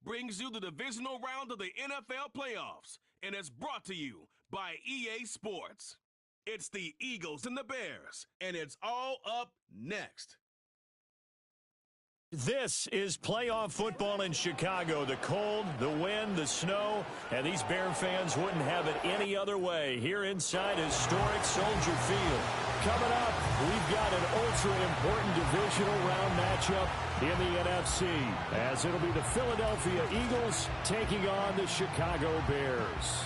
brings you the divisional round of the NFL playoffs, and it's brought to you by EA Sports. It's the Eagles and the Bears, and it's all up next. This is playoff football in Chicago. The cold, the wind, the snow, and these Bear fans wouldn't have it any other way here inside historic Soldier Field. Coming up, we've got an ultra-important divisional round matchup in the NFC, as it'll be the Philadelphia Eagles taking on the Chicago Bears.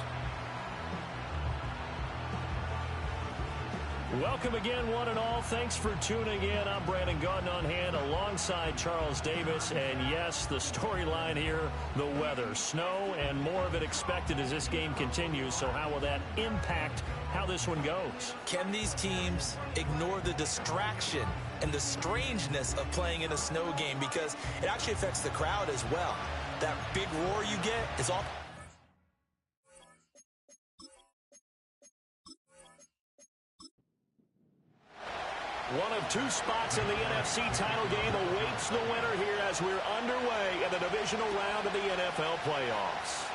Welcome again, one and all. Thanks for tuning in. I'm Brandon Gautin on hand alongside Charles Davis. And yes, the storyline here, the weather. Snow and more of it expected as this game continues. So how will that impact how this one goes? Can these teams ignore the distraction and the strangeness of playing in a snow game? Because it actually affects the crowd as well. That big roar you get is all... One of two spots in the NFC title game awaits the winner here as we're underway in the divisional round of the NFL playoffs.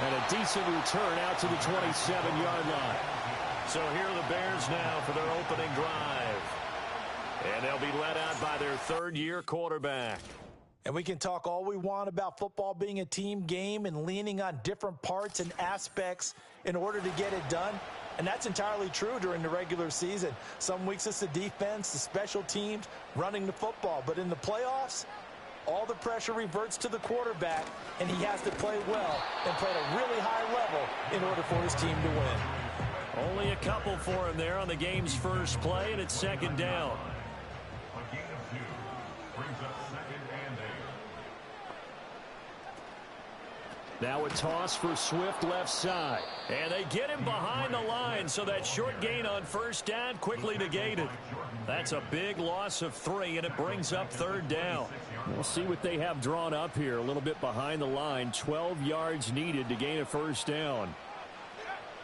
And a decent return out to the 27-yard line. So here are the Bears now for their opening drive. And they'll be led out by their third-year quarterback. And we can talk all we want about football being a team game and leaning on different parts and aspects in order to get it done. And that's entirely true during the regular season. Some weeks it's the defense, the special teams, running the football. But in the playoffs, all the pressure reverts to the quarterback, and he has to play well and play at a really high level in order for his team to win. Only a couple for him there on the game's first play, and it's second down. A gain of 2 brings up 2nd and 8. Now a toss for Swift left side. And they get him behind the line, so that short gain on first down quickly negated. That's a big loss of 3, and it brings up third down. We'll see what they have drawn up here. A little bit behind the line. 12 yards needed to gain a first down.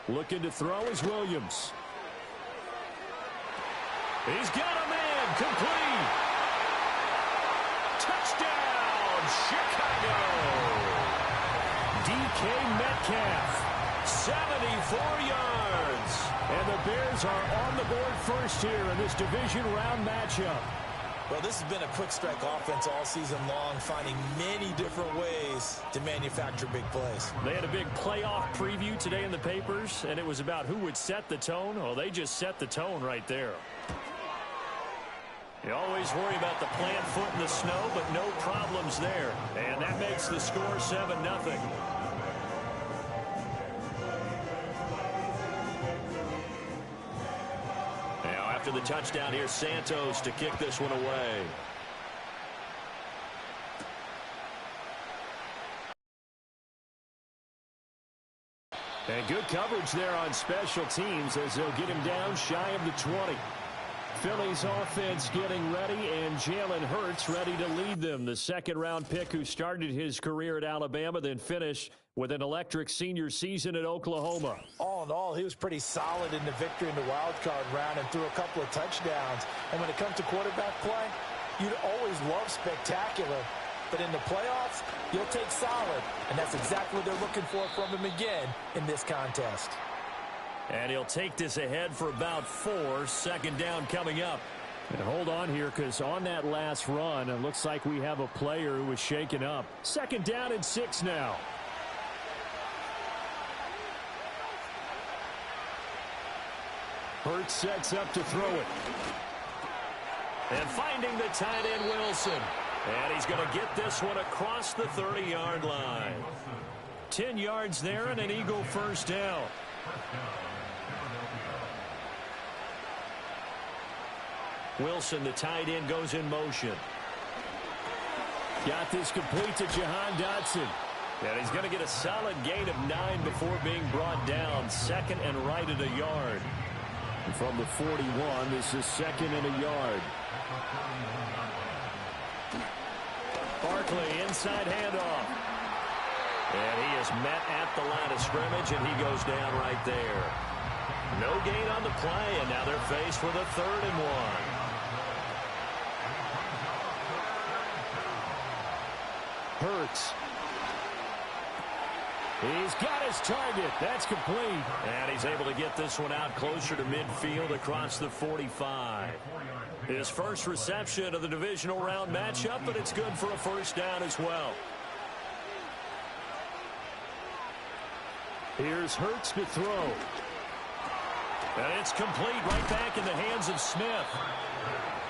Looking to throw is Williams. He's got a man complete. Touchdown, Chicago. DK Metcalf, 74 yards. And the Bears are on the board first here in this division round matchup. Well, this has been a quick strike offense all season long, finding many different ways to manufacture big plays. They had a big playoff preview today in the papers, and it was about who would set the tone. Well, they just set the tone right there. You always worry about the plant foot in the snow, but no problems there. And that makes the score 7-0. Now, after the touchdown here, Santos to kick this one away. And good coverage there on special teams as they'll get him down shy of the 20. Philly's offense getting ready, and Jalen Hurts ready to lead them. The second-round pick who started his career at Alabama, then finished with an electric senior season at Oklahoma. All in all, he was pretty solid in the victory in the wild card round and threw a couple of touchdowns. And when it comes to quarterback play, you'd always love spectacular. But in the playoffs, you'll take solid. And that's exactly what they're looking for from him again in this contest. And he'll take this ahead for about 4. Second down coming up. And hold on here, because on that last run, it looks like we have a player who was shaken up. Second down and 6 now. Hurts sets up to throw it. And finding the tight end, Wilson. And he's going to get this one across the 30-yard line. 10 yards there and an Eagle first down. Wilson, the tight end, goes in motion. Got this complete to Jahan Dotson. And he's going to get a solid gain of 9 before being brought down. Second and right at a yard. And from the 41, this is second and a yard. Barkley, inside handoff. And he is met at the line of scrimmage, and he goes down right there. No gain on the play, and now they're faced with a 3rd and 1. Hurts. He's got his target. That's complete. And he's able to get this one out closer to midfield across the 45. His first reception of the divisional round matchup, but it's good for a first down as well. Here's Hurts to throw. And it's complete right back in the hands of Smith.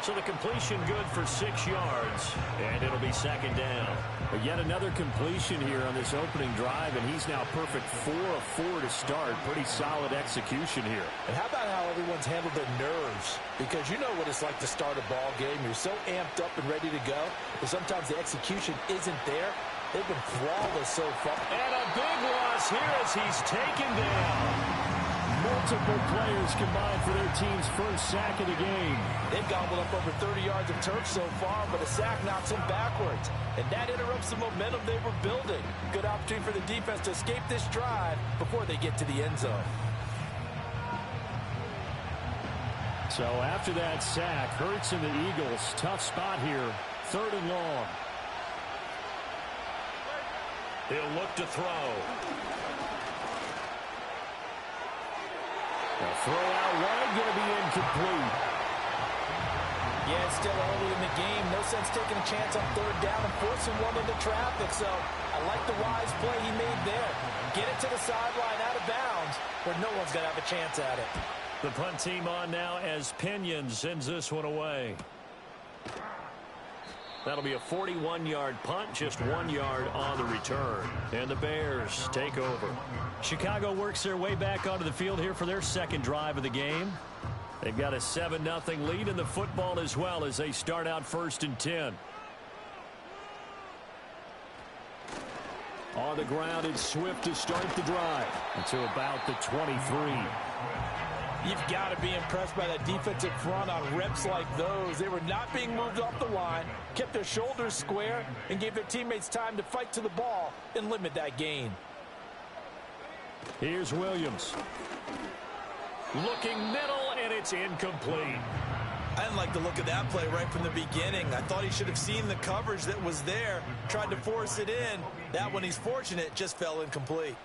So the completion good for 6 yards, and it'll be second down. But yet another completion here on this opening drive, and he's now perfect 4 of 4 to start. Pretty solid execution here. And how about how everyone's handled their nerves? Because you know what it's like to start a ball game. You're so amped up and ready to go, but sometimes the execution isn't there. They've been flawless so far. And a big loss here as he's taken down. Multiple players combined for their team's first sack of the game. They've gobbled up over 30 yards of turf so far, but a sack knocks them backwards. And that interrupts the momentum they were building. Good opportunity for the defense to escape this drive before they get to the end zone. So after that sack, Hurts and the Eagles, tough spot here. 3rd and long. He'll look to throw. The throw out wide, going to be incomplete. Yeah, it's still early in the game. No sense taking a chance on 3rd down and forcing one into traffic. So I like the wise play he made there. Get it to the sideline out of bounds where no one's going to have a chance at it. The punt team on now as Pinion sends this one away. That'll be a 41-yard punt, just 1 yard on the return. And the Bears take over. Chicago works their way back onto the field here for their second drive of the game. They've got a 7-0 lead in the football as well as they start out 1st and 10. On the ground, it's Swift to start the drive until about the 23. You've got to be impressed by that defensive front on reps like those. They were not being moved off the line, kept their shoulders square, and gave their teammates time to fight to the ball and limit that gain. Here's Williams. Looking middle, and it's incomplete. I didn't like the look of that play right from the beginning. I thought he should have seen the coverage that was there, tried to force it in. That one, he's fortunate, just fell incomplete.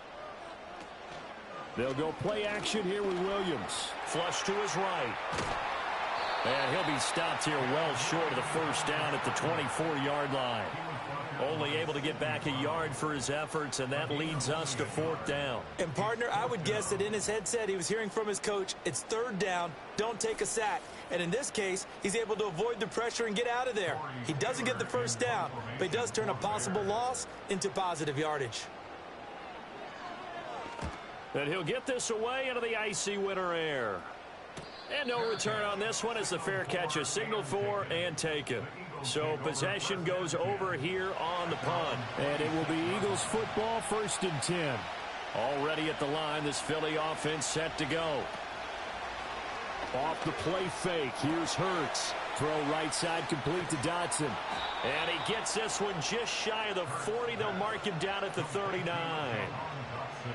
They'll go play action here with Williams. Flush to his right. And he'll be stopped here well short of the first down at the 24-yard line. Only able to get back a yard for his efforts, and that leads us to 4th down. And, partner, I would guess that in his headset he was hearing from his coach, it's 3rd down, don't take a sack. And in this case, he's able to avoid the pressure and get out of there. He doesn't get the first down, but he does turn a possible loss into positive yardage. And he'll get this away into the icy winter air. And no return on this one as the fair catch is signaled for and taken. So possession goes over here on the punt. And it will be Eagles football, 1st and 10. Already at the line, this Philly offense set to go. Off the play fake, here's Hurts. Throw right side complete to Dotson. And he gets this one just shy of the 40. They'll mark him down at the 39.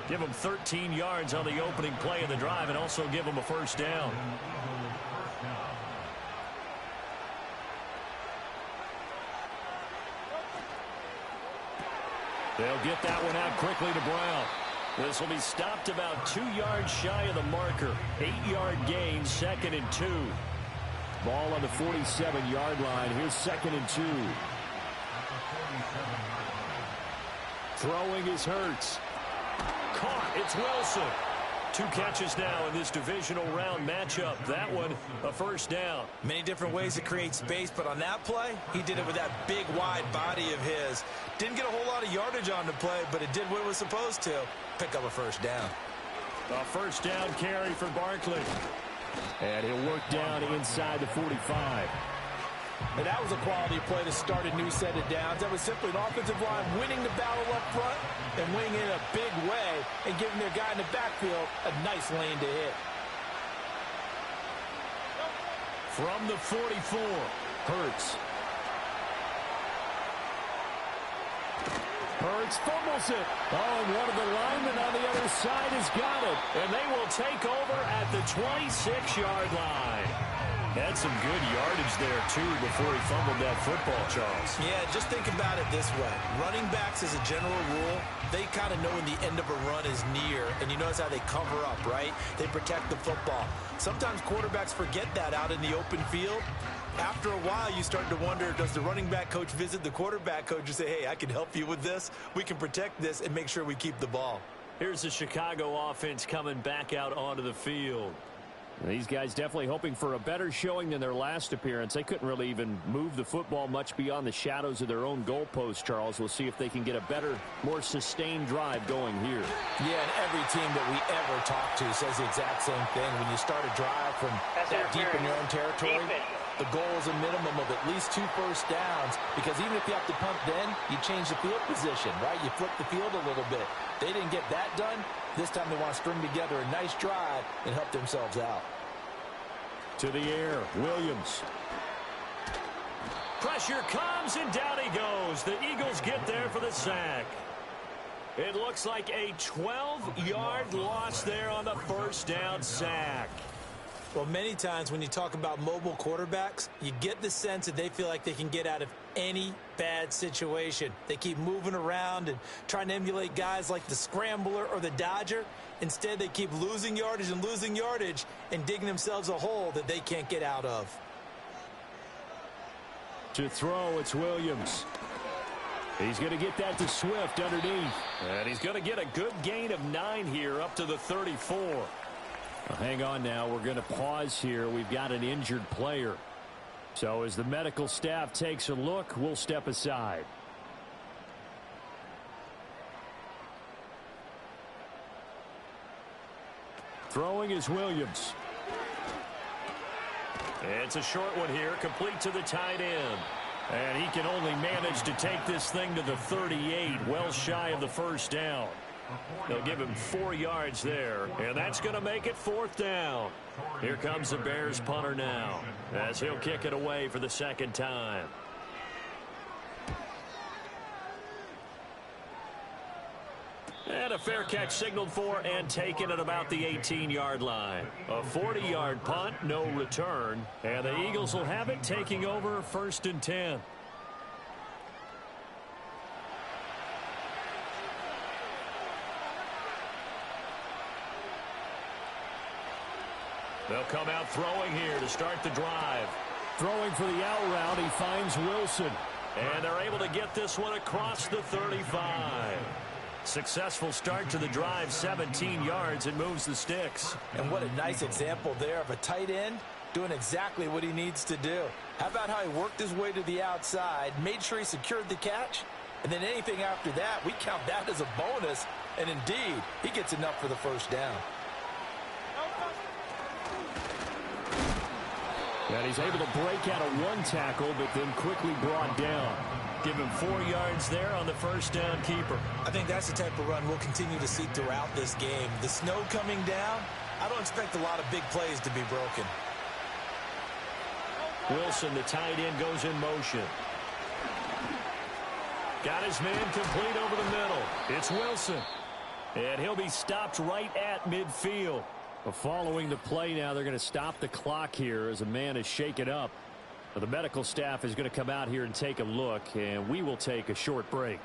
Give him 13 yards on the opening play of the drive and also give him a first down. They'll get that one out quickly to Brown. This will be stopped about 2 yards shy of the marker. 8-yard gain, 2nd and 2. Ball on the 47-yard line. Here's 2nd and 2. Throwing is Hurts. Caught. It's Wilson. 2 catches now in this divisional round matchup. That one, a first down. Many different ways to create space, but on that play, he did it with that big, wide body of his. Didn't get a whole lot of yardage on the play, but it did what it was supposed to. Pick up a first down. A first down carry for Barkley. And he'll work down inside the 45. And that was a quality play to start a new set of downs. That was simply an offensive line winning the battle up front and winning in a big way and giving their guy in the backfield a nice lane to hit. From the 44, Hurts. Hurts fumbles it. Oh, and one of the linemen on the other side has got it. And they will take over at the 26-yard line. Had some good yardage there, too, before he fumbled that football, Charles. Yeah, just think about it this way. Running backs, as a general rule, they kind of know when the end of a run is near, and you notice how they cover up, right? They protect the football. Sometimes quarterbacks forget that out in the open field. After a while, you start to wonder, does the running back coach visit the quarterback coach and say, hey, I can help you with this. We can protect this and make sure we keep the ball. Here's the Chicago offense coming back out onto the field. These guys definitely hoping for a better showing than their last appearance. They couldn't really even move the football much beyond the shadows of their own goalpost, Charles. We'll see if they can get a better, more sustained drive going here. Yeah, and every team that we ever talk to says the exact same thing. When you start a drive from that deep in your own territory, the goal is a minimum of at least 2 first downs, because even if you have to punt then, you change the field position, right? You flip the field a little bit. They didn't get that done. This time they want to string together a nice drive and help themselves out. To the air, Williams. Pressure comes, and down he goes. The Eagles get there for the sack. It looks like a 12-yard loss there on the first down sack. Well, many times when you talk about mobile quarterbacks, you get the sense that they feel like they can get out of any bad situation. They keep moving around and trying to emulate guys like the Scrambler or the Dodger. Instead, they keep losing yardage and digging themselves a hole that they can't get out of. To throw, it's Williams. He's going to get that to Swift underneath. And he's going to get a good gain of 9 here up to the 34. Well, hang on now. We're going to pause here. We've got an injured player. So as the medical staff takes a look, we'll step aside. Throwing is Williams. It's a short one here, complete to the tight end. And he can only manage to take this thing to the 38, well shy of the first down. They'll give him 4 yards there, and that's going to make it 4th down. Here comes the Bears punter now, as he'll kick it away for the second time. And a fair catch signaled for and taken at about the 18-yard line. A 40-yard punt, no return, and the Eagles will have it taking over 1st and 10. They'll come out throwing here to start the drive. Throwing for the out route, he finds Wilson. And they're able to get this one across the 35. Successful start to the drive, 17 yards, and moves the sticks. And what a nice example there of a tight end doing exactly what he needs to do. How about how he worked his way to the outside, made sure he secured the catch, and then anything after that, we count that as a bonus. And indeed, he gets enough for the first down. And he's able to break out of 1 tackle, but then quickly brought down. Give him 4 yards there on the first down keeper. I think that's the type of run we'll continue to see throughout this game. The snow coming down, I don't expect a lot of big plays to be broken. Wilson, the tight end, goes in motion. Got his man complete over the middle. It's Wilson. And he'll be stopped right at midfield. Well, following the play now, they're going to stop the clock here as a man is shaken up. Well, the medical staff is going to come out here and take a look, and we will take a short break.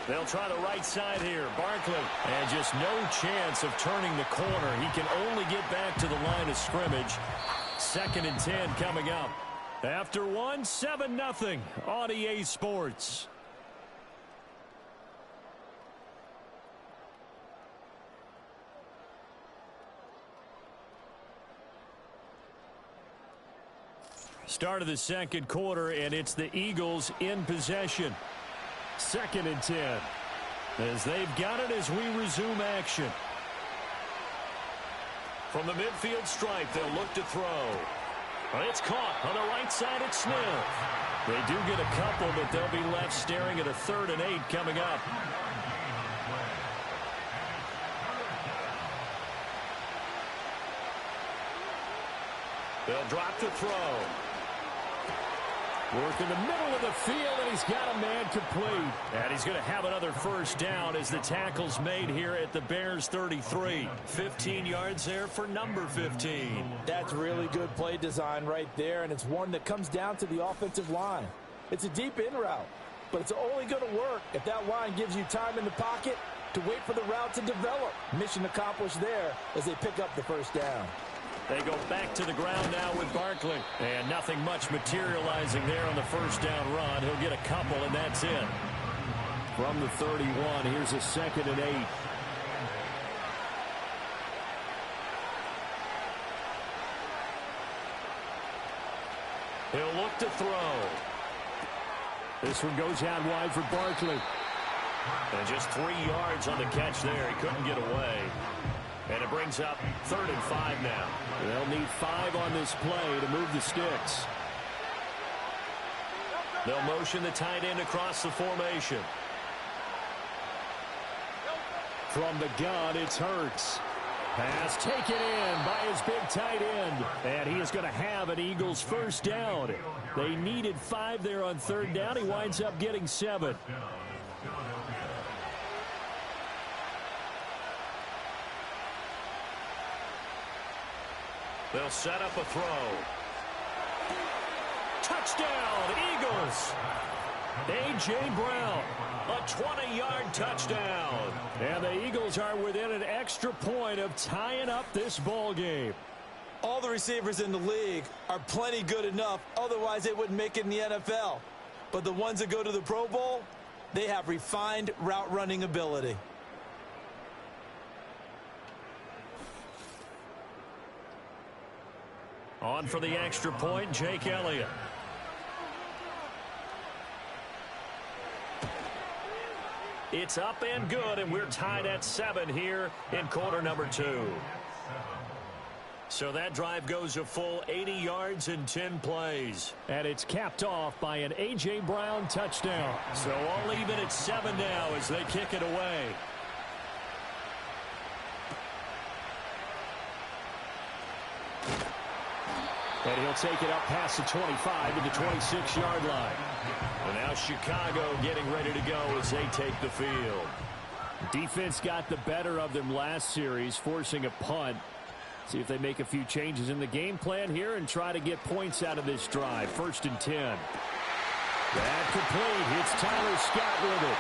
They'll try the right side here. Barkley. And just no chance of turning the corner. He can only get back to the line of scrimmage. 2nd and 10 coming up. After 1, 7-0 on EA Sports. Start of the second quarter, and it's the Eagles in possession. 2nd and 10. As they've got it as we resume action. From the midfield stripe, they'll look to throw. It's caught on the right side at Smith. They do get a couple, but they'll be left staring at a 3rd and 8 coming up. They'll drop to throw. Working the middle of the field, and he's got a man complete. And he's going to have another first down as the tackle's made here at the Bears 33. 15 yards there for number 15. That's really good play design right there, and it's one that comes down to the offensive line. It's a deep in route, but it's only going to work if that line gives you time in the pocket to wait for the route to develop. Mission accomplished there as they pick up the first down. They go back to the ground now with Barkley. And nothing much materializing there on the first down run. He'll get a couple, and that's it. From the 31, here's a 2nd and 8. He'll look to throw. This one goes out wide for Barkley. And just 3 yards on the catch there. He couldn't get away. And it brings up 3rd and 5 now. They'll need 5 on this play to move the sticks. They'll motion the tight end across the formation. From the gun, it's Hurts. Pass taken in by his big tight end. And he is going to have an Eagles first down. They needed 5 there on 3rd down. He winds up getting 7. They'll set up a throw. Touchdown, Eagles. A.J. Brown, a 20-yard touchdown. And the Eagles are within an extra point of tying up this ball game. All the receivers in the league are plenty good enough, otherwise they wouldn't make it in the NFL. But the ones that go to the Pro Bowl, they have refined route running ability. On for the extra point, Jake Elliott. It's up and good, and we're tied at 7 here in quarter number 2. So that drive goes a full 80 yards in 10 plays. And it's capped off by an A.J. Brown touchdown. So all even at 7 now as they kick it away. And he'll take it up past the 25 to the 26-yard line. And now Chicago getting ready to go as they take the field. Defense got the better of them last series, forcing a punt. See if they make a few changes in the game plan here and try to get points out of this drive. 1st and 10. That complete. It's Tyler Scott with it.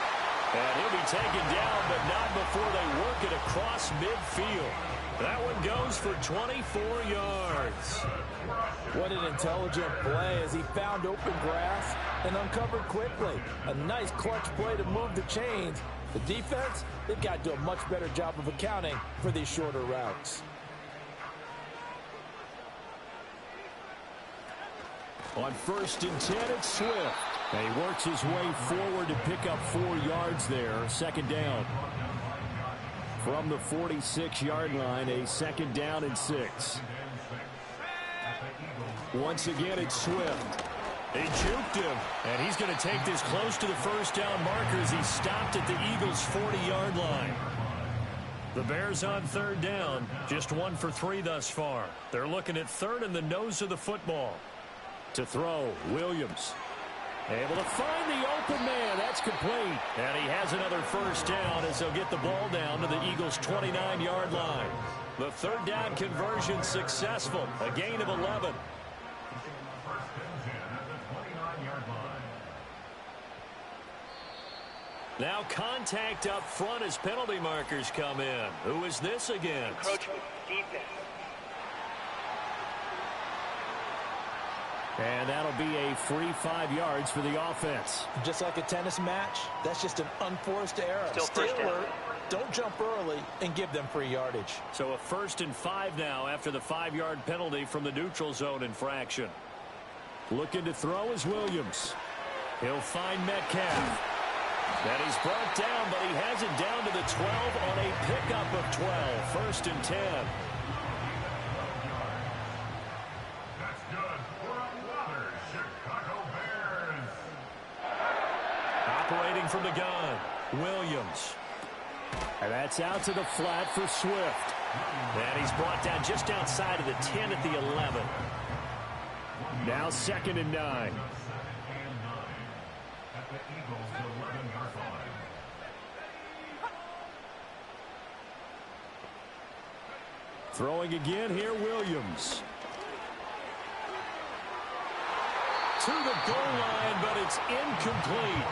And he'll be taken down, but not before they work it across midfield. That one goes for 24 yards. What an intelligent play as he found open grass and uncovered quickly. A nice clutch play to move the chains. The defense, they've got to do a much better job of accounting for these shorter routes. On 1st and 10, it's Swift. And he works his way forward to pick up 4 yards there. 2nd down. From the 46-yard line, a 2nd down and 6. Once again, it's Swift. They juked him, and he's going to take this close to the first down marker as he stopped at the Eagles' 40-yard line. The Bears on 3rd down, just 1 for 3 thus far. They're looking at 3rd in the nose of the football. To throw, Williams. Able to find the open man. That's complete. And he has another first down as they'll get the ball down to the Eagles' 29-yard line. The 3rd down conversion successful. A gain of 11. Now contact up front as penalty markers come in. Who is this against? Encroachment defense. And that'll be a free 5 yards for the offense. Just like a tennis match, that's just an unforced error. Still first down. Don't jump early and give them free yardage. So a 1st and 5 now after the 5-yard penalty from the neutral zone infraction. Looking to throw is Williams. He'll find Metcalf. And he's brought down, but he has it down to the 12 on a pickup of 12. 1st and 10. That's good for another Chicago Bears. Operating from the gun, Williams. And that's out to the flat for Swift. And he's brought down just outside of the 10 at the 11. Now 2nd and 9. Eagles 11-yard line. Throwing again here, Williams. To the goal line, but it's incomplete.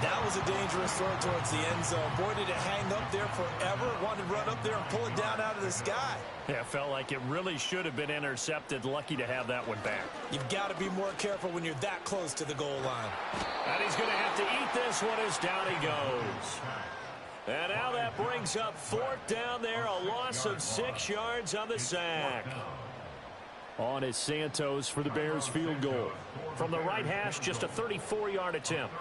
That was a dangerous throw towards the end zone. Boy, did it hang up there forever. Wanted to run up there and pull it down out of the sky. Yeah, felt like it really should have been intercepted. Lucky to have that one back. You've got to be more careful when you're that close to the goal line. And he's going to have to eat this one as down he goes. And now that brings up fourth down there, a loss of 6 yards on the sack. On is Santos for the Bears field goal. From the right hash, just a 34-yard attempt.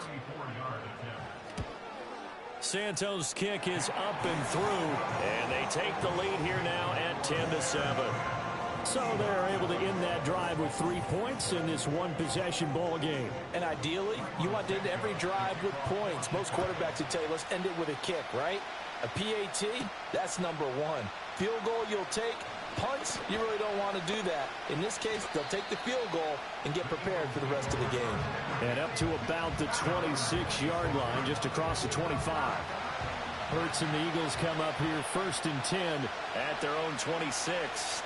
Santos' kick is up and through, and they take the lead here now at 10-7. So they're able to end that drive with 3 points in this one-possession ball game. And ideally, you want to end every drive with points. Most quarterbacks would tell you, let's end it with a kick, right? A PAT, that's number one. Field goal you'll take. Punts, you really don't want to do that. In this case, they'll take the field goal and get prepared for the rest of the game. And up to about the 26-yard line, just across the 25. Hurts and the Eagles come up here 1st and 10 at their own 26.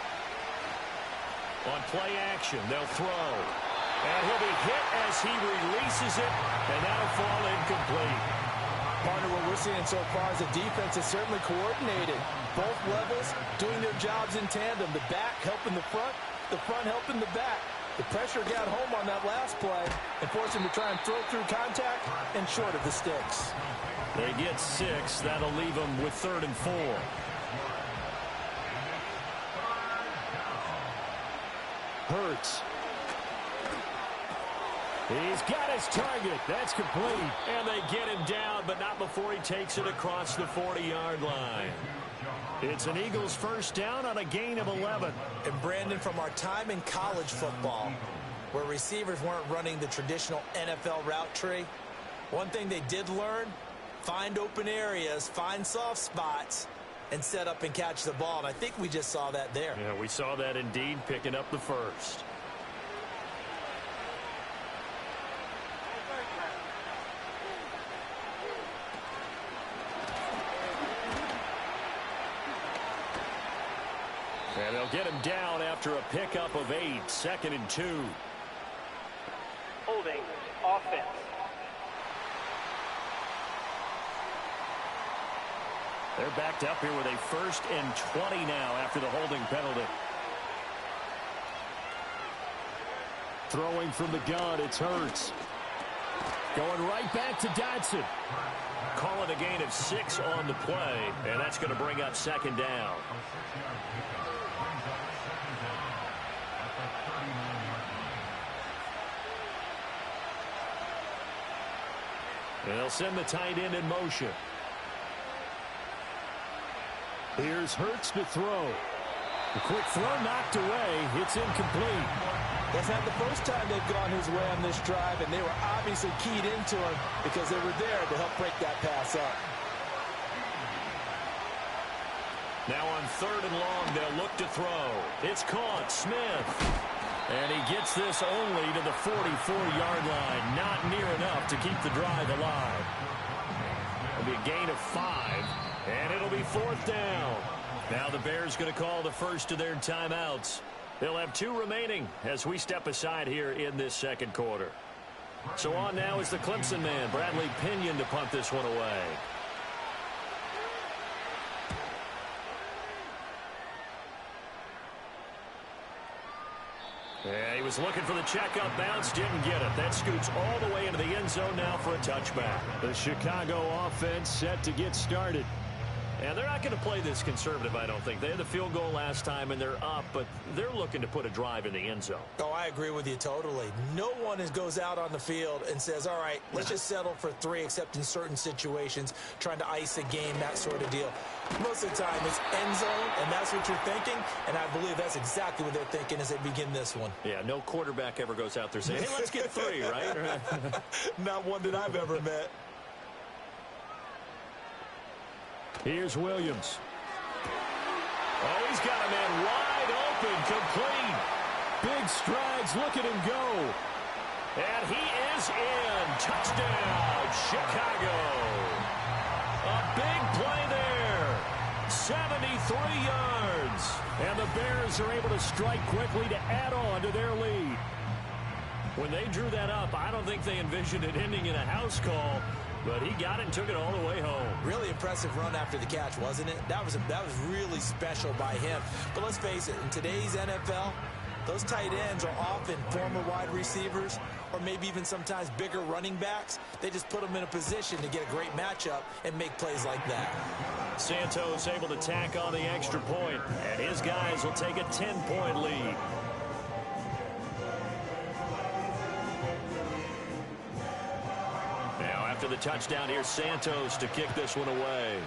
On play action, they'll throw. And he'll be hit as he releases it, and that'll fall incomplete. Partner, what we're seeing so far is the defense is certainly coordinated. Both levels doing their jobs in tandem. The back helping the front helping the back. The pressure got home on that last play and forced him to try and throw through contact and short of the sticks. They get 6. That'll leave them with 3rd and 4. Hurts. He's got his target. That's complete. And they get him down, but not before he takes it across the 40-yard line. It's an Eagles first down on a gain of 11. And Brandon, from our time in college football, where receivers weren't running the traditional NFL route tree, one thing they did learn, find open areas, find soft spots, and set up and catch the ball. And I think we just saw that there. Yeah, we saw that indeed, picking up the first. And they'll get him down after a pickup of 8, 2nd and 2. Holding offense. They're backed up here with a 1st and 20 now after the holding penalty. Throwing from the gun, it's Hurts. Going right back to Dotson. Calling a gain of 6 on the play, and that's going to bring up 2nd down. And they'll send the tight end in motion. Here's Hurts to throw. The quick throw knocked away. It's incomplete. That's not the first time they've gone his way on this drive, and they were obviously keyed into him because they were there to help break that pass up. Now on 3rd and long, they'll look to throw. It's caught. Smith. And he gets this only to the 44-yard line. Not near enough to keep the drive alive. It'll be a gain of 5, and it'll be 4th down. Now the Bears going to call the first of their timeouts. They'll have 2 remaining as we step aside here in this 2nd quarter. So on now is the Clemson man, Bradley Pinion, to punt this one away. Yeah, he was looking for the checkup bounce, didn't get it. That scoots all the way into the end zone now for a touchback. The Chicago offense set to get started. And they're not going to play this conservative, I don't think. They had the field goal last time, and they're up, but they're looking to put a drive in the end zone. Oh, I agree with you totally. No one goes out on the field and says, all right, let's just settle for 3, except in certain situations, trying to ice a game, that sort of deal. Most of the time, it's end zone, and that's what you're thinking, and I believe that's exactly what they're thinking as they begin this one. Yeah, no quarterback ever goes out there saying, hey, let's get 3, right? Not one that I've ever met. Here's Williams. Oh, he's got a man wide open, complete. Big strides, look at him go. And he is in. Touchdown, Chicago. A big play there. 73 yards. And the Bears are able to strike quickly to add on to their lead. When they drew that up, I don't think they envisioned it ending in a house call, but he got it and took it all the way home. Really impressive run after the catch, wasn't it? That was really special by him. But let's face it, in today's NFL, those tight ends are often former wide receivers or maybe even sometimes bigger running backs. They just put them in a position to get a great matchup and make plays like that. Santos able to tack on the extra point, and his guys will take a 10-point lead. Now after the touchdown, here's Santos to kick this one away.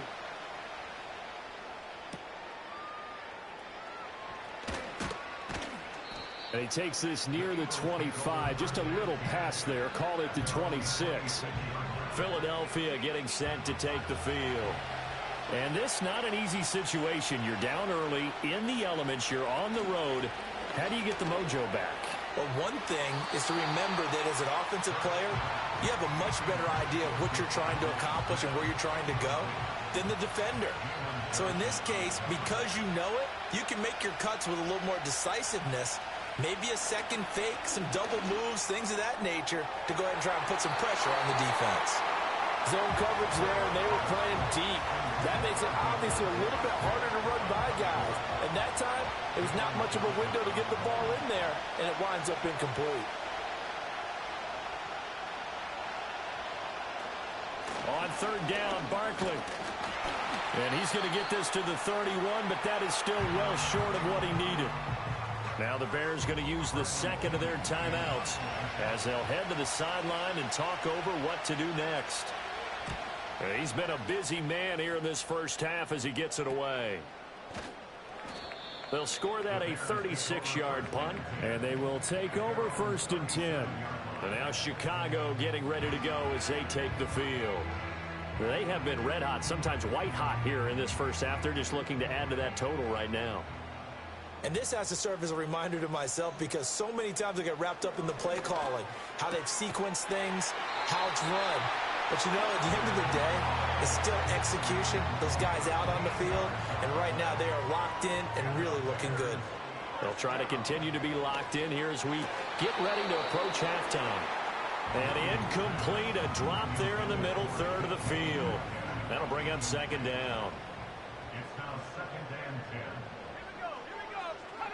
And he takes this near the 25. Just a little pass there. Call it the 26. Philadelphia getting set to take the field. And this not an easy situation. You're down early, in the elements, you're on the road. How do you get the mojo back? Well, one thing is to remember that as an offensive player, you have a much better idea of what you're trying to accomplish and where you're trying to go than the defender. So in this case, because you know it, you can make your cuts with a little more decisiveness. Maybe a second fake, some double moves, things of that nature to go ahead and try and put some pressure on the defense. Zone coverage there, and they were playing deep. That makes it obviously a little bit harder to run by guys. And that time, it was not much of a window to get the ball in there, and it winds up incomplete. On third down, Barkley. And he's going to get this to the 31, but that is still well short of what he needed. Now the Bears going to use the second of their timeouts as they'll head to the sideline and talk over what to do next. He's been a busy man here in this first half as he gets it away. They'll score that a 36-yard punt, and they will take over 1st and 10. And now Chicago getting ready to go as they take the field. They have been red hot, sometimes white hot here in this first half. They're just looking to add to that total right now. And this has to serve as a reminder to myself because so many times I get wrapped up in the play calling, how they've sequenced things, how it's run. But you know, at the end of the day, it's still execution. Those guys out on the field, and right now they are locked in and really looking good. They'll try to continue to be locked in here as we get ready to approach halftime. And incomplete, a drop there in the middle third of the field. That'll bring up 2nd down. It's now 2nd and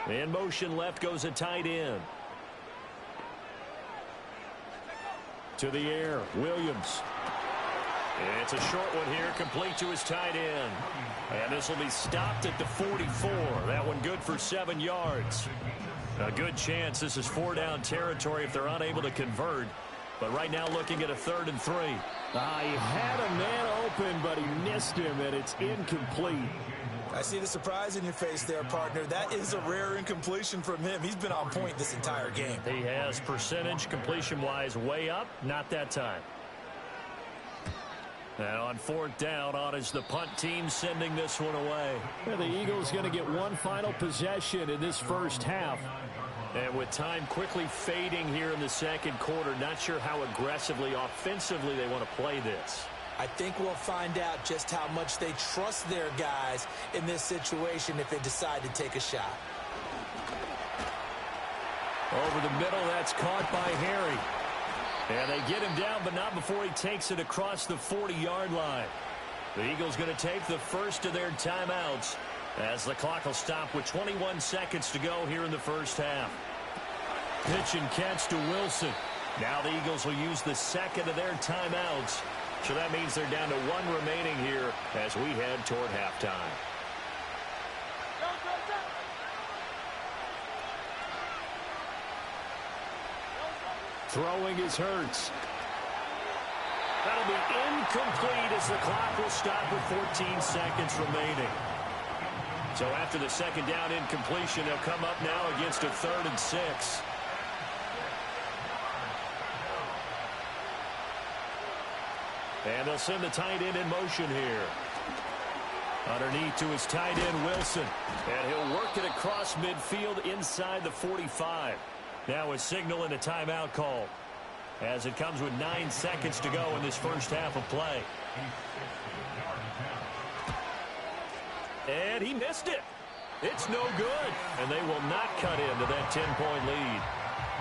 10. In motion left goes a tight end. To the air, Williams. It's a short one here, complete to his tight end. And this will be stopped at the 44. That one good for 7 yards. A good chance this is 4-down territory if they're unable to convert. But right now looking at a 3rd and 3. He had a man open, but he missed him, and it's incomplete. I see the surprise in your face there, partner. That is a rare incompletion from him. He's been on point this entire game. He has percentage completion-wise way up, not that time. And on 4th down, on is the punt team sending this one away. And the Eagles going to get one final possession in this first half. And with time quickly fading here in the second quarter, not sure how aggressively, offensively they want to play this. I think we'll find out just how much they trust their guys in this situation if they decide to take a shot. Over the middle, that's caught by Harry. And they get him down, but not before he takes it across the 40-yard line. The Eagles going to take the first of their timeouts as the clock will stop with 21 seconds to go here in the first half. Pitch and catch to Wilson. Now the Eagles will use the second of their timeouts. So that means they're down to 1 remaining here as we head toward halftime. Throwing is Hurts. That'll be incomplete as the clock will stop with 14 seconds remaining. So after the second down incompletion, they'll come up now against a 3rd and 6. And they'll send the tight end in motion here. Underneath to his tight end, Wilson. And he'll work it across midfield inside the 45. Now a signal and a timeout call. as it comes with 9 seconds to go in this first half of play. And he missed it. It's no good, and they will not cut into that 10-point lead.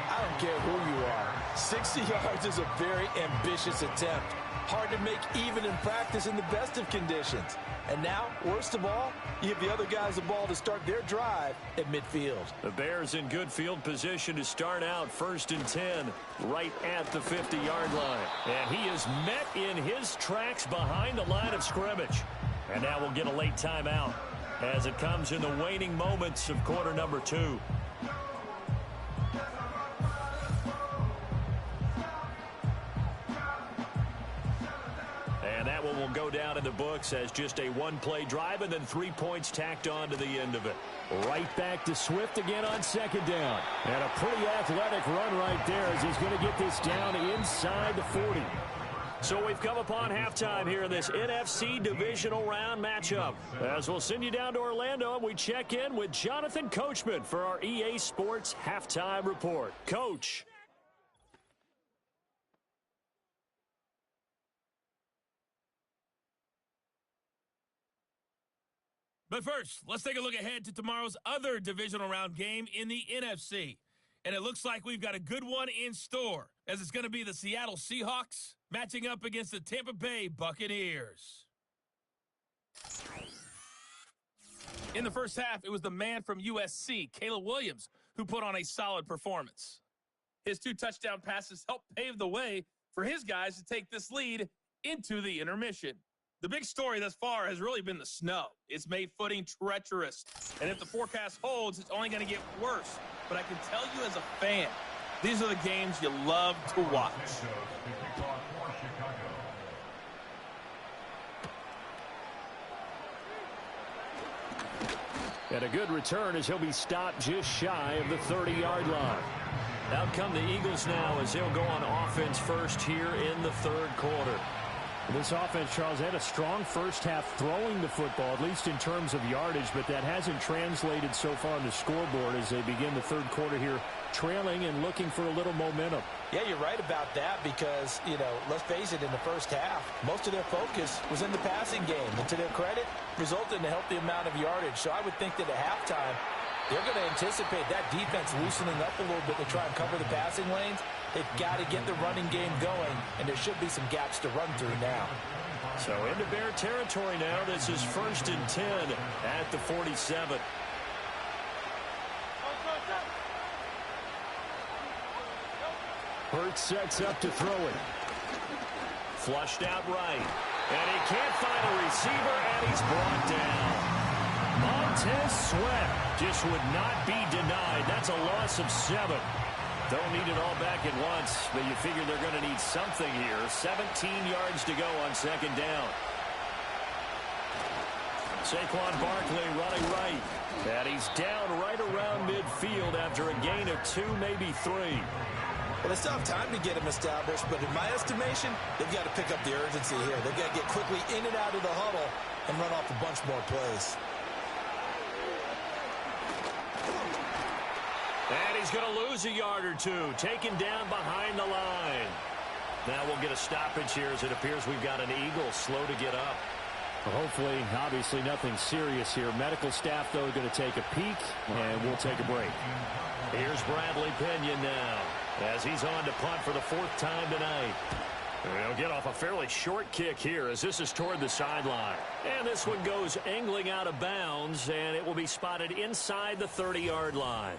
I don't care who you are. 60 yards is a very ambitious attempt. Hard to make even in practice in the best of conditions. And now, worst of all, you give the other guys the ball to start their drive at midfield. The Bears in good field position to start out 1st and 10 right at the 50-yard line. And he is met in his tracks behind the line of scrimmage. And now we'll get a late timeout as it comes in the waning moments of quarter number 2. And that one will go down in the books as just a one-play drive and then 3 points tacked on to the end of it. Right back to Swift again on 2nd down. And a pretty athletic run right there as he's going to get this down inside the 40. So we've come upon halftime here in this NFC divisional round matchup. As we'll send you down to Orlando, and we check in with Jonathan Coachman for our EA Sports Halftime Report. Coach. But first, let's take a look ahead to tomorrow's other divisional round game in the NFC. And it looks like we've got a good one in store, as it's going to be the Seattle Seahawks matching up against the Tampa Bay Buccaneers. In the first half, it was the man from USC, Caleb Williams, who put on a solid performance. His 2 touchdown passes helped pave the way for his guys to take this lead into the intermission. The big story thus far has really been the snow. It's made footing treacherous, and if the forecast holds, it's only going to get worse. But I can tell you as a fan, these are the games you love to watch. And a good return as he'll be stopped just shy of the 30-yard line. Out come the Eagles now as they'll go on offense first here in the 3rd quarter. This offense, Charles, had a strong first half throwing the football, at least in terms of yardage, but that hasn't translated so far on the scoreboard as they begin the 3rd quarter here, trailing and looking for a little momentum. Yeah, you're right about that because, let's face it, in the first half, most of their focus was in the passing game. And to their credit, resulted in a healthy amount of yardage. So I would think that at halftime, they're going to anticipate that defense loosening up a little bit to try and cover the passing lanes. They've got to get the running game going, and there should be some gaps to run through now. So into Bear territory now. This is 1st and 10 at the 47. Hurts sets up to throw it. Flushed out right. And he can't find a receiver, and he's brought down. Montez Sweat just would not be denied. That's a loss of 7. Don't need it all back at once, but you figure they're going to need something here. 17 yards to go on 2nd down. Saquon Barkley running right. And he's down right around midfield after a gain of 2, maybe 3. Well, they still have time to get him established, but in my estimation, they've got to pick up the urgency here. They've got to get quickly in and out of the huddle and run off a bunch more plays. And he's going to lose a yard or 2, taken down behind the line. Now we'll get a stoppage here as it appears we've got an Eagle slow to get up. Well, hopefully, obviously nothing serious here. Medical staff, though, going to take a peek, and we'll take a break. Here's Bradley Pinion now as he's on to punt for the 4th time tonight. He'll get off a fairly short kick here as this is toward the sideline. And this one goes angling out of bounds, and it will be spotted inside the 30-yard line.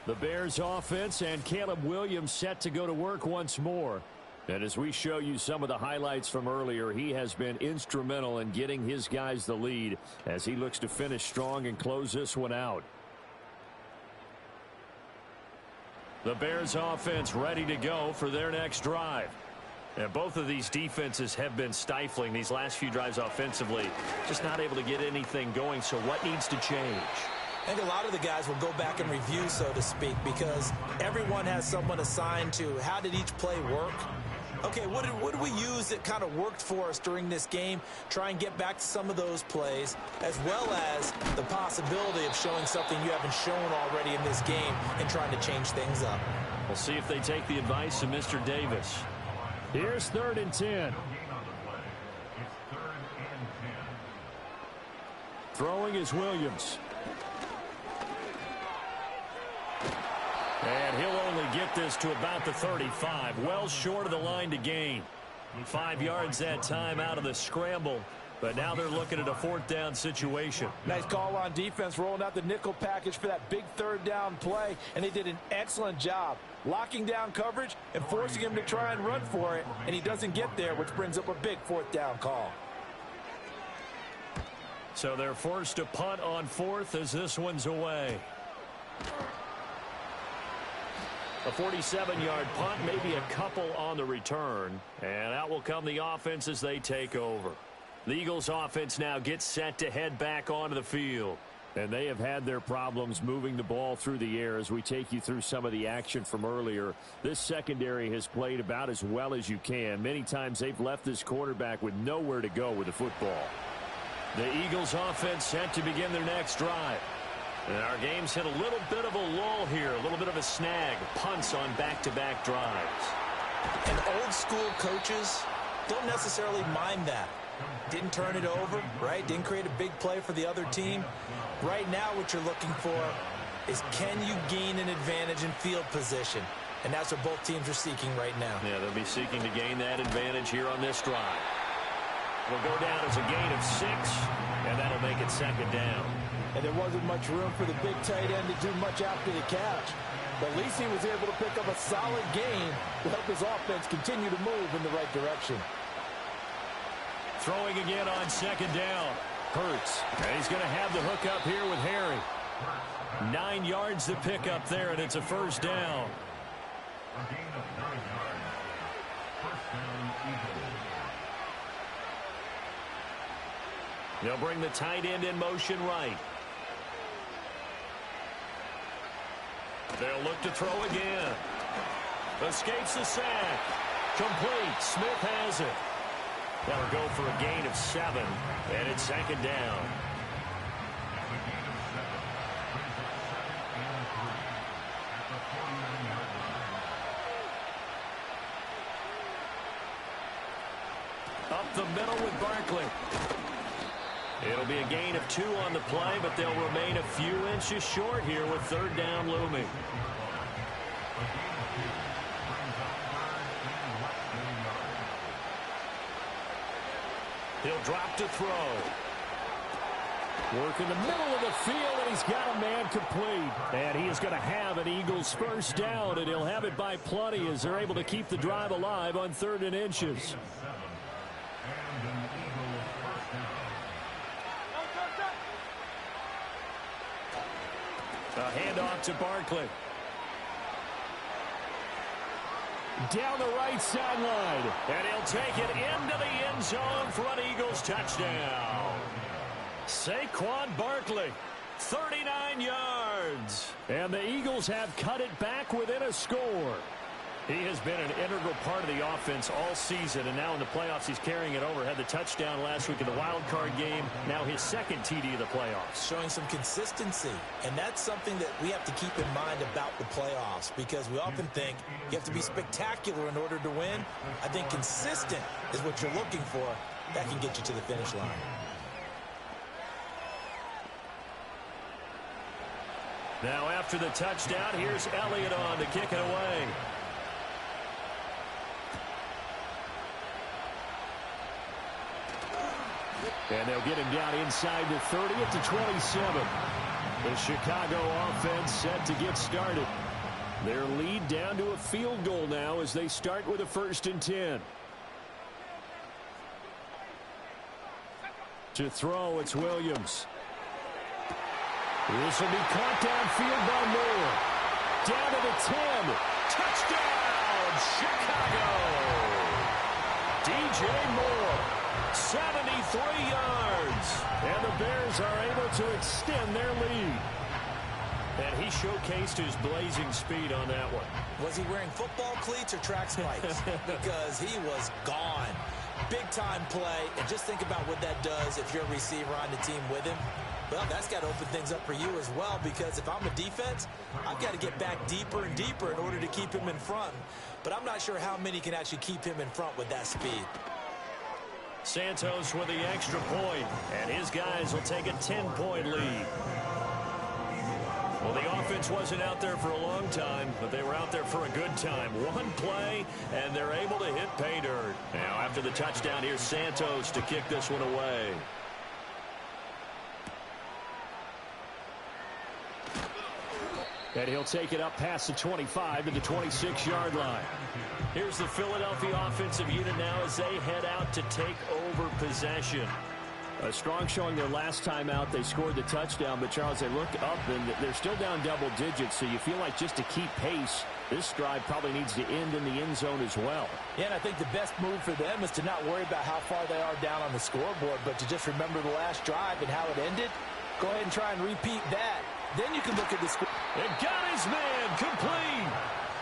The Bears offense and Caleb Williams set to go to work once more. And as we show you some of the highlights from earlier, he has been instrumental in getting his guys the lead as he looks to finish strong and close this one out. The Bears offense ready to go for their next drive. And both of these defenses have been stifling these last few drives offensively. Just not able to get anything going, so what needs to change? I think a lot of the guys will go back and review, so to speak, because everyone has someone assigned to how did each play work okay, what did we use that kind of worked for us during this game? Try and get back to some of those plays, as well as the possibility of showing something you haven't shown already in this game and trying to change things up. We'll see if they take the advice of Mr. Davis. Here's 3rd and 10. Throwing is Williams. And he'll only get this to about the 35. Well short of the line to gain. 5 yards that time out of the scramble. But now they're looking at a 4th down situation. Nice call on defense, rolling out the nickel package for that big 3rd down play. And they did an excellent job locking down coverage and forcing him to try and run for it. And he doesn't get there, which brings up a big 4th down call. So they're forced to punt on 4th as this one's away. A 47-yard punt, maybe a couple on the return. And out will come the offense as they take over. The Eagles offense now gets set to head back onto the field. And they have had their problems moving the ball through the air as we take you through some of the action from earlier. This secondary has played about as well as you can. Many times they've left this quarterback with nowhere to go with the football. The Eagles offense set to begin their next drive. And our game's hit a little bit of a lull here, a little bit of a snag. Punts on back-to-back drives. And old school coaches don't necessarily mind that. Didn't turn it over, right? Didn't create a big play for the other team. Right now what you're looking for is, can you gain an advantage in field position? And that's what both teams are seeking right now. Yeah, they'll be seeking to gain that advantage here on this drive. It'll go down as a gain of 6, and that'll make it 2nd down. And there wasn't much room for the big tight end to do much after the catch. But at least he was able to pick up a solid gain to help his offense continue to move in the right direction. Throwing again on 2nd down. Hurts. And he's going to have the hook up here with Harry. 9 yards to pick up there, and it's a 1st down. A gain of 9 yards. 1st down, Eagles. They'll bring the tight end in motion right. They'll look to throw again. Escapes the sack. Complete. Smith has it. That'll go for a gain of 7, and it's 2nd down. A gain of 7 brings up 2nd and 3 at the 49-yard line. Up the middle with Barkley. It'll be a gain of 2 on the play, but they'll remain a few inches short here with 3rd down looming. A gain of 2 brings up 3rd and less than a yard. He'll drop to throw. Work in the middle of the field, and he's got a man complete. And he is going to have an Eagles 1st down, and he'll have it by plenty as they're able to keep the drive alive on 3rd and inches. And an Eagles 1st down. A handoff to Barkley. Down the right sideline. And he'll take it into the end zone for an Eagles touchdown. Saquon Barkley, 39 yards. And the Eagles have cut it back within a score. He has been an integral part of the offense all season, and now in the playoffs he's carrying it over. Had the touchdown last week in the wild card game. Now his 2nd TD of the playoffs. Showing some consistency, and that's something that we have to keep in mind about the playoffs, because we often think you have to be spectacular in order to win. I think consistent is what you're looking for. That can get you to the finish line. Now after the touchdown, here's Elliott on to kick it away. And they'll get him down inside the 30 at the 27. The Chicago offense set to get started. Their lead down to a field goal now as they start with a 1st and 10. To throw, it's Williams. This will be caught downfield by Moore. Down to the 10. Touchdown, Chicago! DJ Moore. 73 yards. And the Bears are able to extend their lead. And he showcased his blazing speed on that one. Was he wearing football cleats or track spikes? Because he was gone. Big-time play, and just think about what that does if you're a receiver on the team with him. Well, that's got to open things up for you as well, because if I'm a defense, I've got to get back deeper and deeper in order to keep him in front. But I'm not sure how many can actually keep him in front with that speed. Santos with the extra point, and his guys will take a 10-point lead. Well, the offense wasn't out there for a long time, but they were out there for a good time. One play, and they're able to hit pay dirt. Now, after the touchdown, here's Santos to kick this one away. And he'll take it up past the 25 to the 26-yard line. Here's the Philadelphia offensive unit now as they head out to take over possession. A strong showing their last time out. They scored the touchdown, but, Charles, they look up, and they're still down double digits, so you feel like just to keep pace, this drive probably needs to end in the end zone as well. Yeah, and I think the best move for them is to not worry about how far they are down on the scoreboard, but to just remember the last drive and how it ended. Go ahead and try and repeat that. Then you can look at the score. And got his man complete.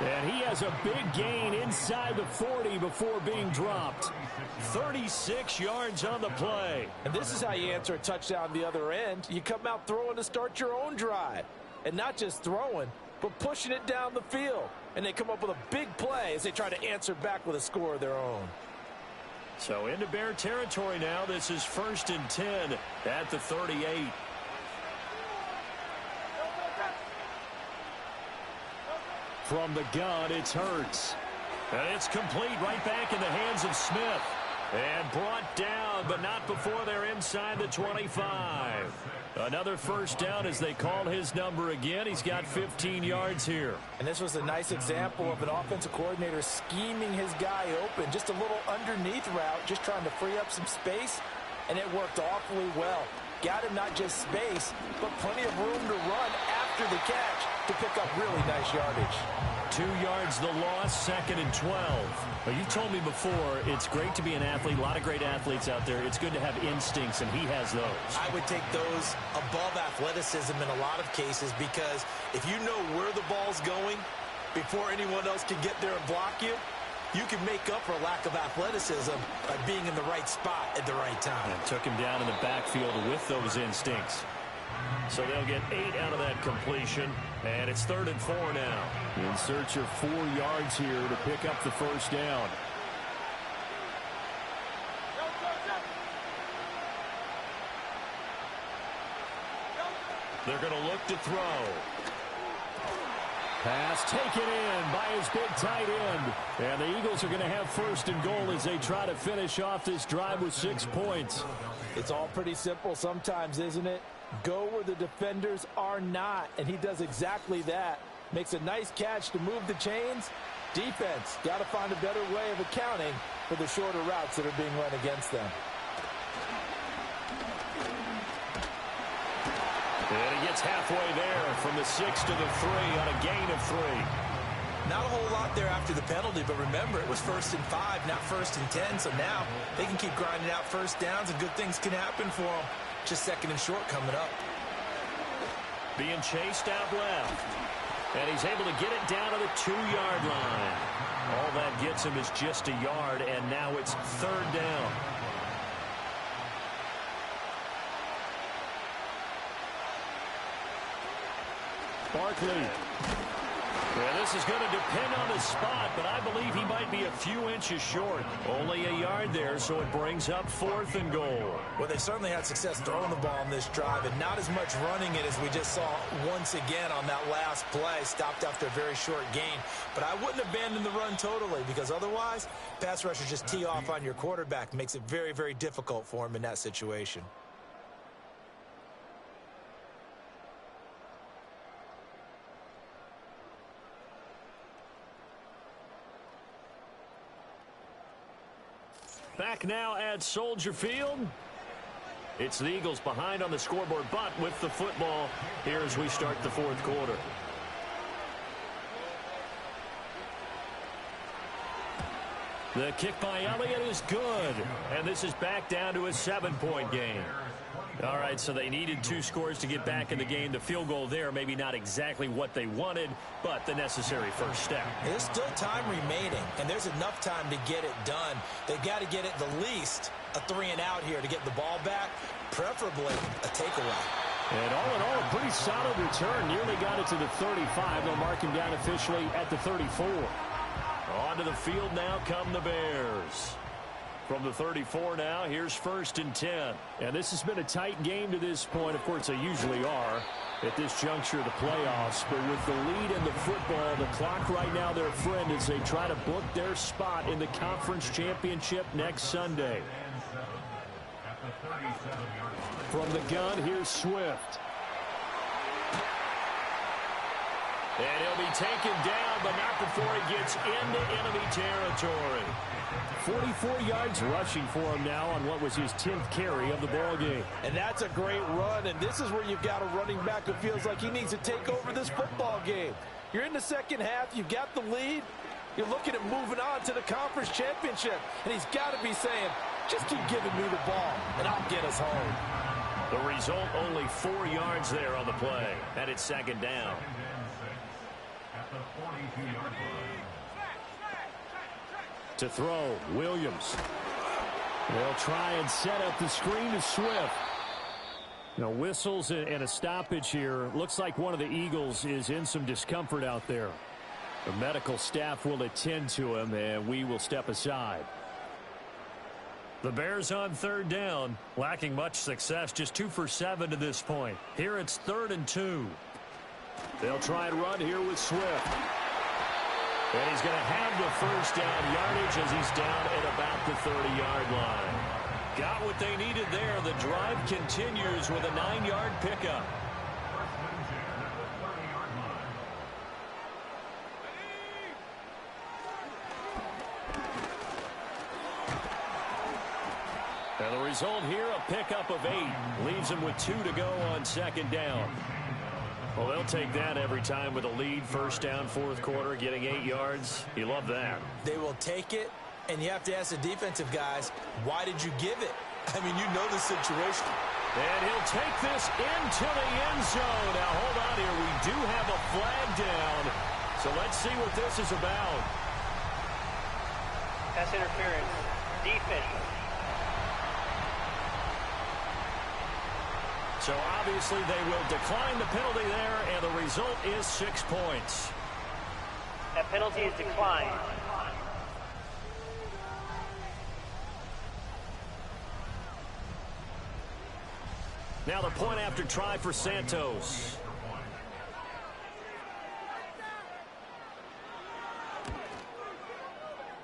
And he has a big gain inside the 40 before being dropped. 36 yards on the play. And this is how you answer a touchdown the other end. You come out throwing to start your own drive. And not just throwing, but pushing it down the field. And they come up with a big play as they try to answer back with a score of their own. So into Bear territory now. This is 1st and 10 at the 38. From the gun, it's Hurts. And it's complete right back in the hands of Smith. And brought down, but not before they're inside the 25. Another first down as they call his number again. He's got 15 yards here. And this was a nice example of an offensive coordinator scheming his guy open. Just a little underneath route, just trying to free up some space. And it worked awfully well. Got him not just space, but plenty of room to run after the catch to pick up really nice yardage. 2 yards the loss, 2nd and 12. Well, you told me before, it's great to be an athlete. A lot of great athletes out there. It's good to have instincts, and he has those. I would take those above athleticism in a lot of cases, because if you know where the ball's going before anyone else can get there and block you, you can make up for lack of athleticism by being in the right spot at the right time. And took him down in the backfield with those instincts. So they'll get 8 out of that completion, and it's 3rd and 4 now. In search of 4 yards here to pick up the first down. They're going to look to throw. Pass taken in by his big tight end. And the Eagles are going to have 1st and goal as they try to finish off this drive with 6 points. It's all pretty simple sometimes, isn't it? Go where the defenders are not, and he does exactly that. Makes a nice catch to move the chains. Defense, got to find a better way of accounting for the shorter routes that are being run against them. And he gets halfway there from the 6 to the 3 on a gain of 3. Not a whole lot there after the penalty, but remember, it was 1st and 5, not 1st and 10, so now they can keep grinding out first downs, and good things can happen for them. Just 2nd and short coming up. Being chased out left. And he's able to get it down to the 2-yard line. All that gets him is just a yard, and now it's 3rd down. Barkley. Yeah, this is going to depend on the spot, but I believe he might be a few inches short. Only a yard there, so it brings up 4th and goal. Well, they certainly had success throwing the ball on this drive, and not as much running it as we just saw once again on that last play. Stopped after a very short gain. But I wouldn't abandon the run totally, because otherwise, pass rushers just tee off on your quarterback. Makes it very, very difficult for him in that situation. Back now at Soldier Field. It's the Eagles behind on the scoreboard, but with the football here as we start the 4th quarter. The kick by Elliott is good, and this is back down to a 7-point game. All right, so they needed 2 scores to get back in the game. The field goal there, maybe not exactly what they wanted, but the necessary first step. There's still time remaining, and there's enough time to get it done. They've got to get it the least a 3-and-out here to get the ball back, preferably a takeaway. And all in all, a pretty solid return. Nearly got it to the 35. They'll mark him down officially at the 34. Onto the field now come the Bears. From the 34 now, here's 1st and 10. And this has been a tight game to this point. Of course, they usually are at this juncture of the playoffs. But with the lead in the football, the clock right now their friend as they try to book their spot in the conference championship next Sunday. From the gun, here's Swift. And he'll be taken down, but not before he gets into enemy territory. 44 yards rushing for him now on what was his 10th carry of the ball game. And that's a great run, and this is where you've got a running back who feels like he needs to take over this football game. You're in the second half, you've got the lead, you're looking at moving on to the conference championship, and he's got to be saying, just keep giving me the ball, and I'll get us home. The result, only 4 yards there on the play, and it's 2nd down. To throw, Williams. They'll try and set up the screen to Swift. Now, whistles and a stoppage here. Looks like one of the Eagles is in some discomfort out there. The medical staff will attend to him, and we will step aside. The Bears on 3rd down, lacking much success, just 2 for 7 to this point. Here it's 3rd and 2. They'll try and run here with Swift. And he's going to have the first down yardage as he's down at about the 30-yard line. Got what they needed there. The drive continues with a 9-yard pickup. And the result here, a pickup of 8. Leaves him with 2 to go on 2nd down. Well, they'll take that every time with a lead. 1st down, 4th quarter, getting 8 yards. You love that. They will take it, and you have to ask the defensive guys, why did you give it? I mean, you know the situation. And he'll take this into the end zone. Now, hold on here. We do have a flag down. So let's see what this is about. Pass interference. Defense. So obviously they will decline the penalty there, and the result is 6 points. That penalty is declined. Now the point after try for Santos.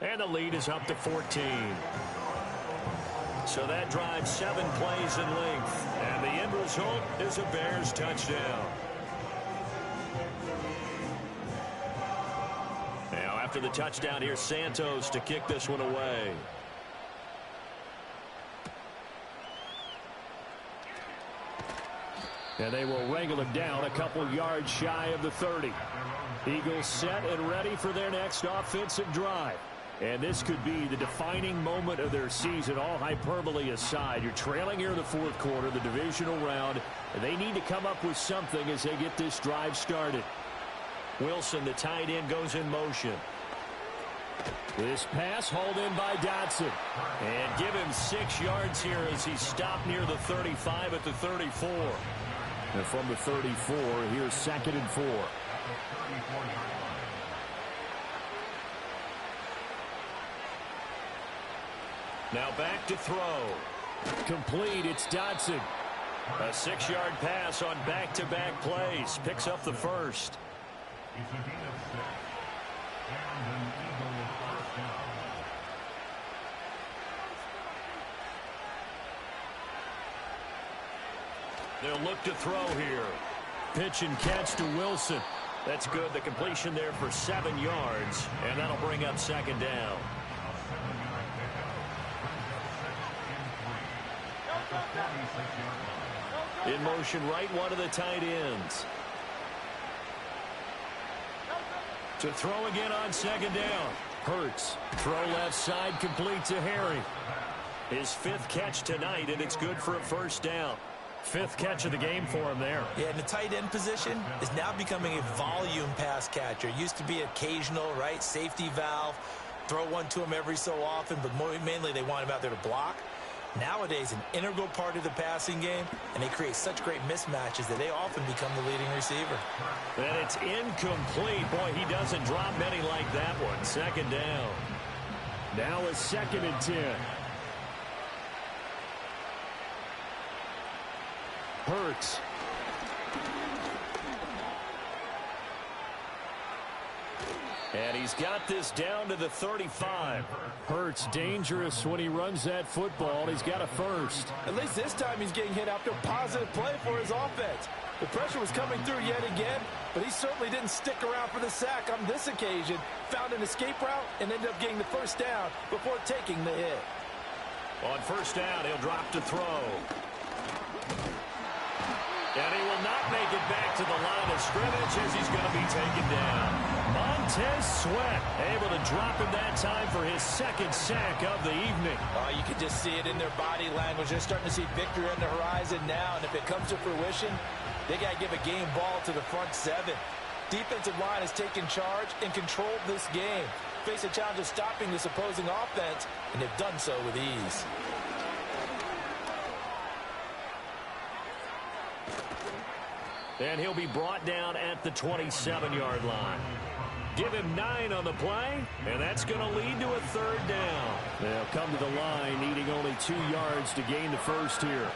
And the lead is up to 14. So that drives 7 plays in length. And the end result is a Bears touchdown. Now after the touchdown, here's Santos to kick this one away. And they will wrangle him down a couple yards shy of the 30. Eagles set and ready for their next offensive drive. And this could be the defining moment of their season, all hyperbole aside. You're trailing here in the 4th quarter, the divisional round, and they need to come up with something as they get this drive started. Wilson, the tight end, goes in motion. This pass hauled in by Dotson. And give him 6 yards here as he's stopped near the 35 at the 34. And from the 34, here's 2nd and 4. Now back to throw. Complete, it's Dotson. A 6-yard pass on back-to-back plays. Picks up the first. They'll look to throw here. Pitch and catch to Wilson. That's good. The completion there for 7 yards. And that'll bring up 2nd down. In motion right, one of the tight ends. To throw again on 2nd down. Hurts. Throw left side, complete to Harry. His 5th catch tonight, and it's good for a 1st down. Fifth catch of the game for him there. Yeah, and the tight end position is now becoming a volume pass catcher. It used to be occasional, right? Safety valve, throw one to him every so often, but mainly they want him out there to block. Nowadays, an integral part of the passing game, and they create such great mismatches that they often become the leading receiver. And it's incomplete. Boy, he doesn't drop many like that one. Second down. Now a 2nd and 10. Hurts. And he's got this down to the 35. Hurts dangerous when he runs that football. He's got a first. At least this time he's getting hit after a positive play for his offense. The pressure was coming through yet again, but he certainly didn't stick around for the sack on this occasion. Found an escape route and ended up getting the first down before taking the hit. On first down, he'll drop to throw. And he will not make it back to the line of scrimmage as he's going to be taken down. Montez Sweat able to drop him that time for his 2nd sack of the evening. Oh, you can just see it in their body language. They're starting to see victory on the horizon now, and if it comes to fruition, they got to give a game ball to the front 7. Defensive line has taken charge and controlled this game. Face a challenge of stopping this opposing offense, and they've done so with ease. And he'll be brought down at the 27-yard line. Give him 9 on the play, and that's going to lead to a 3rd down. They'll come to the line, needing only 2 yards to gain the first here.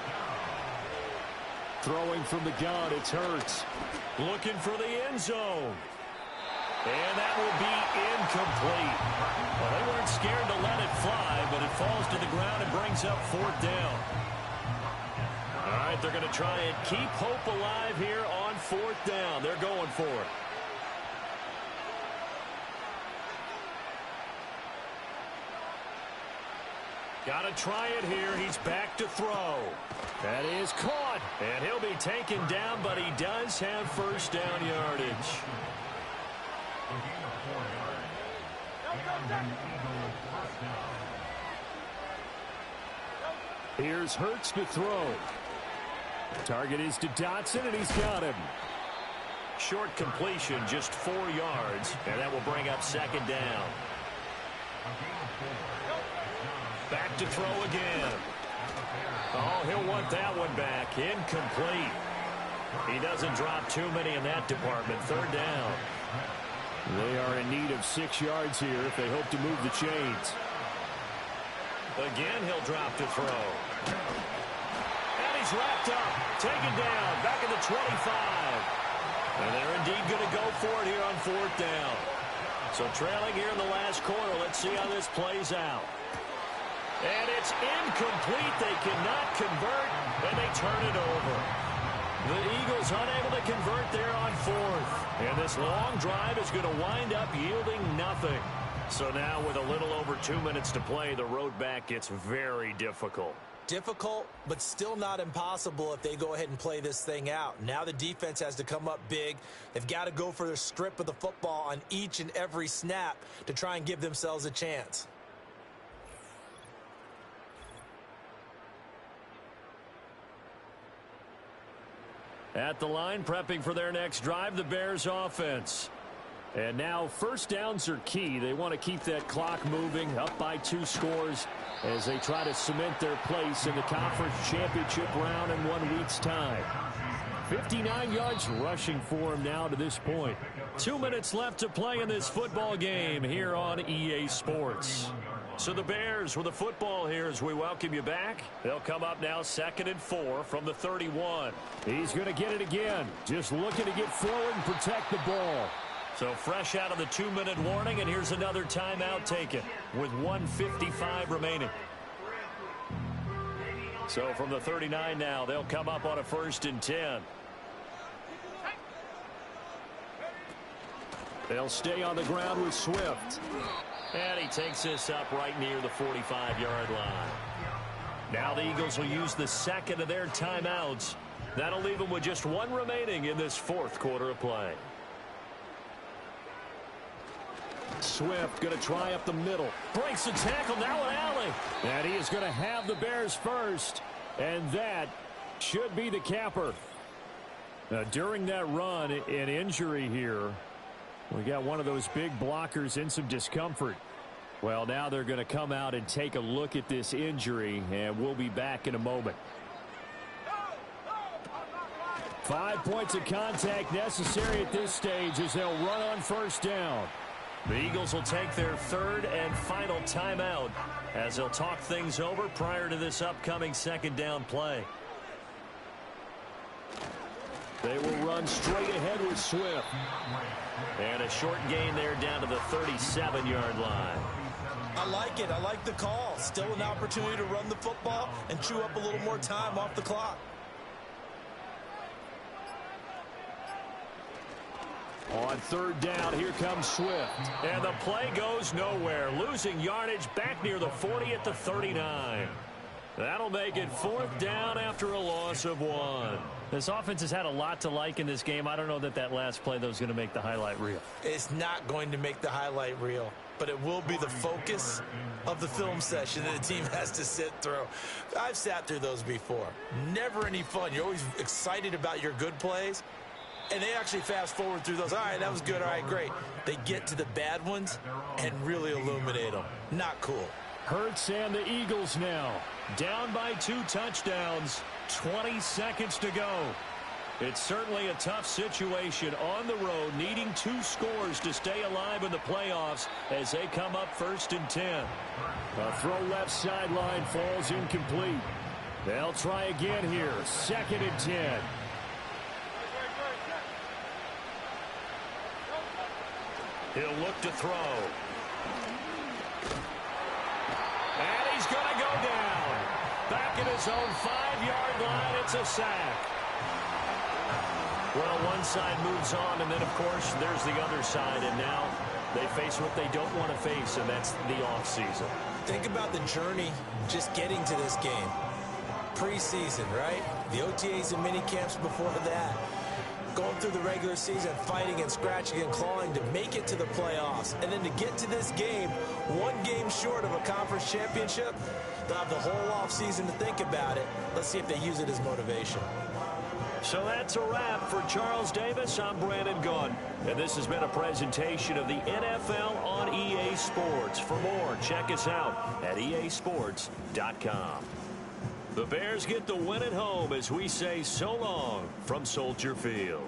Throwing from the gun, it's Hurts. Looking for the end zone. And that will be incomplete. Well, they weren't scared to let it fly, but it falls to the ground and brings up 4th down. All right, they're going to try and keep hope alive here on 4th down. They're going for it. Got to try it here. He's back to throw. That is caught. And he'll be taken down, but he does have first down yardage. Here's Hurts to throw. Target is to Dotson, and he's got him. Short completion, just 4 yards, and that will bring up 2nd down. Back to throw again. Oh, he'll want that one back. Incomplete. He doesn't drop too many in that department. 3rd down. They are in need of 6 yards here if they hope to move the chains. Again, he'll drop to throw. And he's wrapped up. Taken down. Back at the 25. And they're indeed going to go for it here on 4th down. So trailing here in the last quarter. Let's see how this plays out. And it's incomplete. They cannot convert, and they turn it over. The Eagles unable to convert there on 4th. And this long drive is going to wind up yielding nothing. So now with a little over 2 minutes to play, the road back gets very difficult. Difficult, but still not impossible if they go ahead and play this thing out. Now the defense has to come up big. They've got to go for their strip of the football on each and every snap to try and give themselves a chance. At the line, prepping for their next drive, the Bears offense. And now first downs are key. They want to keep that clock moving, up by 2 scores as they try to cement their place in the conference championship round in 1 week's time. 59 yards rushing for him now to this point. 2 minutes left to play in this football game here on EA Sports. So the Bears with the football here as we welcome you back. They'll come up now 2nd and 4 from the 31. He's going to get it again. Just looking to get forward and protect the ball. So fresh out of the 2-minute warning, and here's another timeout taken with 1:55 remaining. So from the 39 now, they'll come up on a 1st and 10. They'll stay on the ground with Swift. And he takes this up right near the 45-yard line. Now the Eagles will use the 2nd of their timeouts. That'll leave them with just 1 remaining in this 4th quarter of play. Swift going to try up the middle. Breaks the tackle, now an alley. And he is going to have the Bears first. And that Should be the capper. During that run, an injury here. We got one of those big blockers in some discomfort. Well, now they're going to come out and take a look at this injury, and we'll be back in a moment. 5 points of contact necessary at this stage as they'll run on first down. The Eagles will take their third and final timeout as they'll talk things over prior to this upcoming second down play. They will run straight ahead with Swift. And a short gain there down to the 37-yard line. I like it. I like the call. Still an opportunity to run the football and chew up a little more time off the clock. On third down, here comes Swift. And the play goes nowhere. Losing yardage back near the 40 at the 39. That'll make it fourth down after a loss of 1. This offense has had a lot to like in this game. I don't know that last play, though, is going to make the highlight reel. It's not going to make the highlight reel, but it will be the focus of the film session that the team has to sit through. I've sat through those before. Never any fun. You're always excited about your good plays, and they actually fast forward through those. All right, that was good. All right, great. They get to the bad ones and really illuminate them. Not cool. Hurts and the Eagles now. Down by 2 touchdowns. 20 seconds to go. It's certainly a tough situation on the road, needing 2 scores to stay alive in the playoffs as they come up 1st and 10. A throw left sideline falls incomplete. They'll try again here. 2nd and 10. He'll look to throw. And he's going to go down. Back at his own 5-yard line, it's a sack. Well, one side moves on, and then, of course, there's the other side, and now they face what they don't want to face, and that's the offseason. Think about the journey just getting to this game. Preseason, right? The OTAs and mini camps before that. Going through the regular season, fighting and scratching and clawing to make it to the playoffs. And then to get to this game, 1 game short of a conference championship, they'll have the whole offseason to think about it. Let's see if they use it as motivation. So that's a wrap for Charles Davis. I'm Brandon Gunn. And this has been a presentation of the NFL on EA Sports. For more, check us out at easports.com. The Bears get the win at home as we say so long from Soldier Field.